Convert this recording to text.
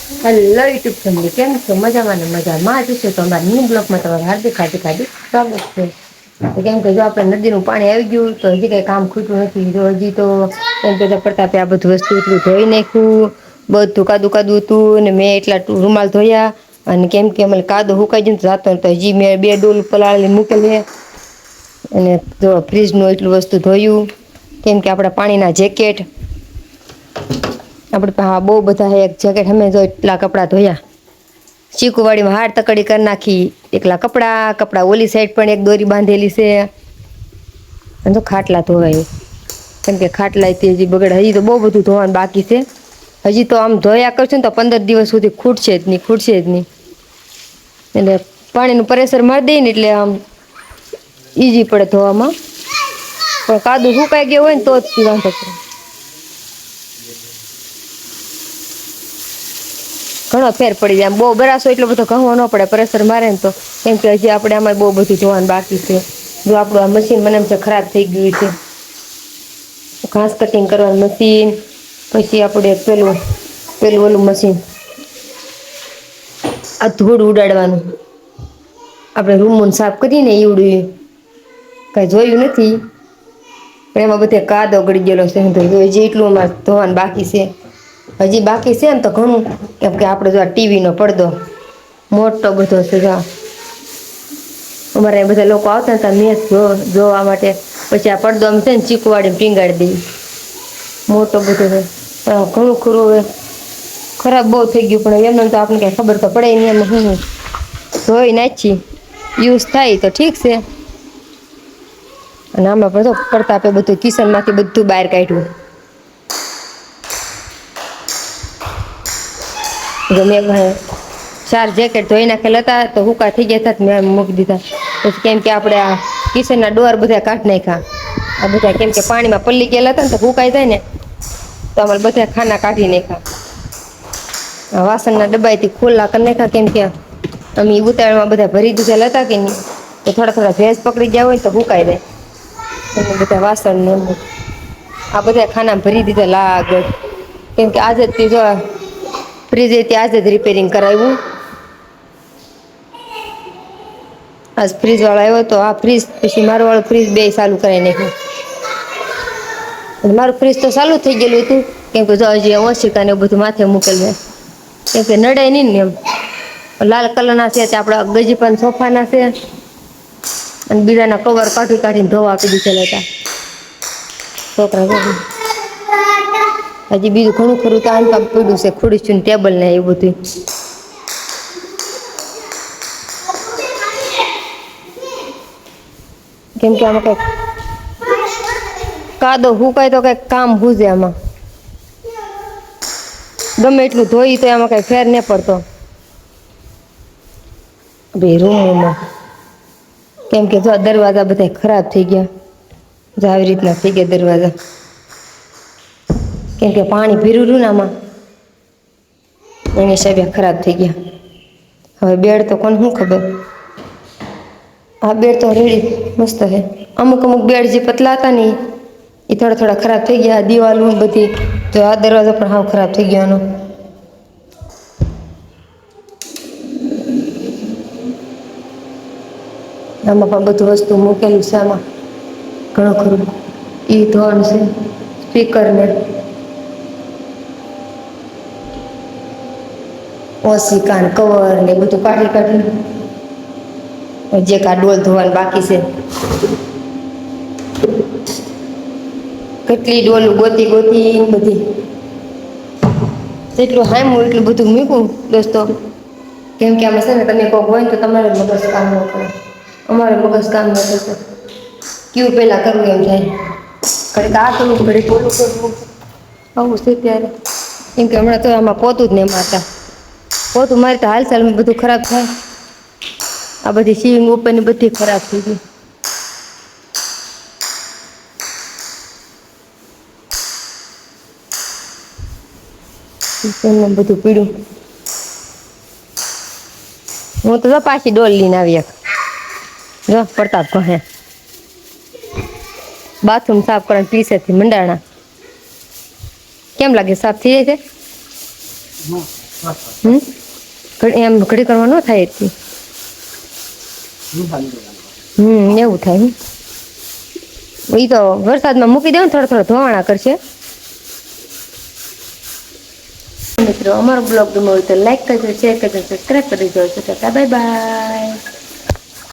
Hello YouTube family, કેમ છો? મજામાં ને મજામાં જ છે. તો અમારા ન્યૂ બ્લોગમાં તમારું હાર્દિક સ્વાગત છે. કેમ કે જો આપણે નદીનું પાણી આવી ગયું તો હજી કઈ કામ ખૂટું નથી. જો હજી તો પડતા આ બધું વસ્તુ એટલું ધોઈ નાખ્યું, બધું કાદુ કાદુ હતું ને મેં એટલા રૂમાલ ધોયા. અને કેમ કે અમને કાદો હુકાઈ જ જાતો તો હજી મેં 2 ડોલ પલાળી મૂકેલી. અને જો ફ્રીજનું એટલું વસ્તુ ધોયું. કેમ કે આપડા પાણીના જેકેટ આપડે બહુ બધા એક જેકેટ અમે જો એટલા કપડાં ધોયા. ચીકુવાડીમાં હાડ તકડી કરી નાખી. એકલા કપડા ઓલી સાઈડ પણ એક દોરી બાંધેલી છે. અને તો ખાટલા ધોવાય. કેમ કે ખાટલા હજી બગડે, હજી તો બહુ બધું ધોવાનું બાકી છે. હજી તો આમ ધોયા કરશું ને તો 15 દિવસ સુધી ખૂટશે જ નહીં. એટલે પાણીનું પ્રેશર મારી દઈ ને એટલે આમ ઈઝી પડે ધોવામાં. પણ કાદવ સુકાઈ ગયો હોય ને તો જ વાંધો પડે. ઘણો ફેર પડી જાય. આમ બહુ બરાસો એટલો બધો ઘસવો ન પડે પ્રેસર મારે ને તો. કેમ કે હજી આપણે આમાં બહુ બધું ધોવાનું બાકી છે. જો આપણું આ મશીન મને એમ છે ખરાબ થઈ ગયું છે. ઘાસ કટિંગ કરવાનું મશીન, પછી આપણે પેલું ઓલું મશીન આ ધૂળ ઉડાડવાનું આપણે રૂમ સાફ કરીએ ને એવડું કઈ જોયું નથી. એમાં બધે કાદવ ગડી ગયેલો છે. હજી એટલું અમારે ધોવાનું બાકી છે. હજી બાકી છે ને તો ઘણું. કેમ કે આપડે જો ટીવીનો પડદો મોટો બધો છે. અમારે બધા લોકો આવતા હતા મેચ જોવા માટે. પછી આ પડદો આમ છે ને ચીકુ વાળીને ટીંગાડી દઈ. મોટો બધો છે. ઘણું ખરું હવે ખરાબ બહુ થઈ ગયું. પણ એમને તો આપણે કઈ ખબર તો પડે નહી. એમાં હું ધોઈ નાખી, યુઝ થાય તો ઠીક છે. અને આમાં પણ પડતા આપે બધું કિચન માંથી બધું બહાર કાઢ્યું. ગમે 4 જેકેટ ધોઈ નાખેલા હતા તો હુકા થઈ ગયા હતા. મેં મૂકી દીધા. પછી કેમ કે આપડે આ કિચન ના ડોર બધા કાઢી નાખ્યા. આ બધા કેમ કે પાણીમાં પલળી ગયેલા હતા ને તો હુકાઈ જાય ને તો અમારે બધા ખાના કાઢી નાખ્યા. વાસણના ડબ્બાથી ખુલ્લા કરી નાખ્યા. કેમ કે અમે ઉતાવળમાં બધા ભરી દીધેલા હતા કે નહીં તો થોડા ભેજ પકડી ગયા હોય તો હુકાઈ જાય. એ બધા વાસણ આ બધા ખાના ભરી દીધા આગળ. કેમ કે આજે જ જો ફ્રીજ આજે જ રિપેરિંગ કરાવ્યું. આજ ફ્રીજ વાળો આવ્યો તો આ ફ્રીજ પછી મારો વાળો ફ્રીજ બે ચાલુ કરાવી નાખ્યું. મારું ફ્રીજ તો ચાલુ થઈ ગયેલું હતું. કેમ કે હજી ઓશિકા ને બધું માથે મૂકેલું. કેમ કે નડે નઈ ને એમ. લાલ કલર ના છે આપડા ગજીપન સોફા ના છે. અને બીજાના કવર કાઢી કાઢીને ધોવા આપી દીધેલા હતા. છોકરા હજી બીજું ઘણું ખરું તો આમ પડ્યું છે. ખુરશી ટેબલ ને એવું બધું. કેમ કે આમાં કઈક કાદવ હુકાય તો કઈક કામ હુજે આમાં. ગમે એટલું ધોઈ તો એમાં કઈ ફેર ન પડતો. રૂમમાં કેમ કે જો દરવાજા બધા ખરાબ થઈ ગયા. આવી રીતના થઈ ગયા દરવાજા. કેમ કે પાણી ભીરું રહ્યું ને આમાં એની હિસાબે ખરાબ થઈ ગયા. હવે બેડ તો કોને શું ખબર. હા બેડ તો રેડી મસ્ત છે. અમુક બેડ જે પતલા હતા ને એ થોડા ખરાબ થઈ ગયા. દિવાલો બધી તો આ દરવાજો પણ હાવ ખરાબ થઈ ગયો એનો. આમાં પણ બધું વસ્તુ મૂકેલું છે. આમાં ઘણું ખરું ઈ ધોવાનું છે. સ્પીકરને ઓશિકા ને કવર ને બધું કાઢી કાઢ્યું. હજી એક આ ડોલ ધોવાની બાકી છે. કેટલી ડોલ ગોતી ગોતી બધી જેટલું હામું એટલું બધું મૂક્યું દોસ્તો. કેમ કે આમાં છે ને તમે કોક હોય ને તો તમારે મગજ કામ ન કરે. અમારે મગજ કામ ન કરતું. કયું પેલા કરવું એમ થાય. ઘડીક આ કરવું ઘડીક ઓલું કરવું. આવું છે ત્યારે. કેમ કે હમણાં તો આમાં પોતું જ નઈ મારતા. પોતું મારી તો હાલચાલ બધું ખરાબ થાય. આ બધી સીંગ ઉપરની બધી ખરાબ થઈ ગઈ. બધું પીળું. હું તો જો પાછી ડોલ લઈને આવી એક. જો પ્રતાપ ઘસે. બાથરૂમ સાફ કરવાના પીસેથી મંડાણા. કેમ લાગે સાફ થઈ જાય છે? એમ ઘડી કરવા ન થાય એટલી. એવું થાય. એ તો વરસાદમાં મૂકી દેવું થોડા થોડા ધોવાણા કરશે. મિત્રો અમારો બ્લોગ ગમ્યો હોય તો લાઈક કરજો, શેર કરજો, સબસ્ક્રાઈબ કરી દેજો. Bye bye.